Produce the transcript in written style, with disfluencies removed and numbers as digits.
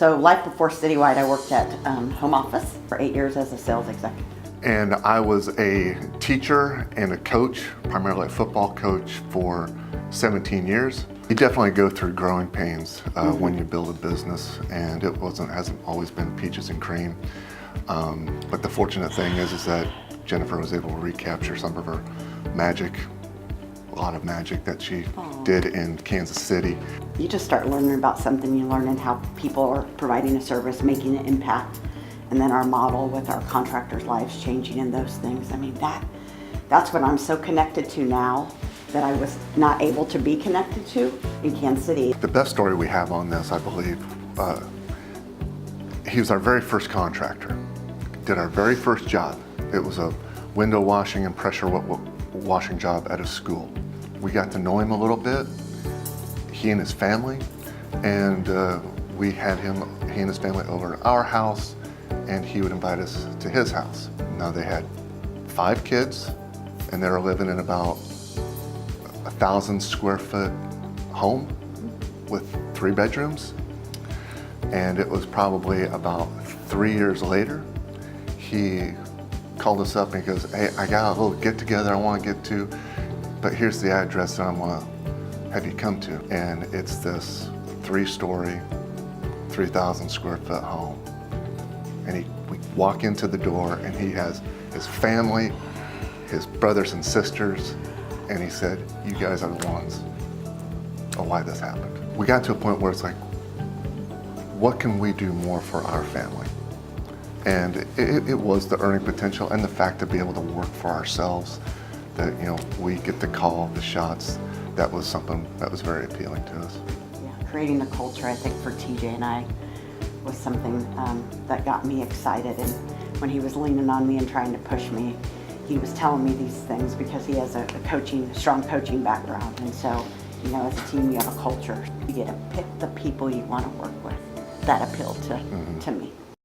So life before Citywide, I worked at home office for 8 years as a sales executive. And I was a teacher and a coach, primarily a football coach, for 17 years. You definitely go through growing pains when you build a business, and it hasn't always been peaches and cream. But the fortunate thing is that Jennifer was able to recapture some of her magic, a lot of magic that she did in Kansas City. You just start learning about something, you learn how people are providing a service, making an impact, and then our model with our contractors' lives changing and those things. I mean, that's what I'm so connected to now that I was not able to be connected to in Kansas City. The best story we have on this, I believe, he was our very first contractor, did our very first job. It was a window washing and pressure washing job at a school. We got to know him a little bit, he and his family, and we had he and his family over at our house, and he would invite us to his house. Now they had 5 kids, and they were living in about 1,000 square foot home with 3 bedrooms. And it was probably about 3 years later, he called us up and he goes, "Hey, I got a little get together I want to get to, but here's the address that I'm gonna have you come to." And it's this 3-story, 3,000 square foot home. And we walk into the door and he has his family, his brothers and sisters, and he said, "You guys are the ones of why this happened." We got to a point where it's like, what can we do more for our family? And it was the earning potential and the fact to be able to work for ourselves, that we get to call the shots. That was something that was very appealing to us. Yeah, creating a culture, I think, for TJ and I was something that got me excited. And when he was leaning on me and trying to push me, he was telling me these things because he has a strong coaching background. And so, as a team, you have a culture. You get to pick the people you want to work with. That appealed to me.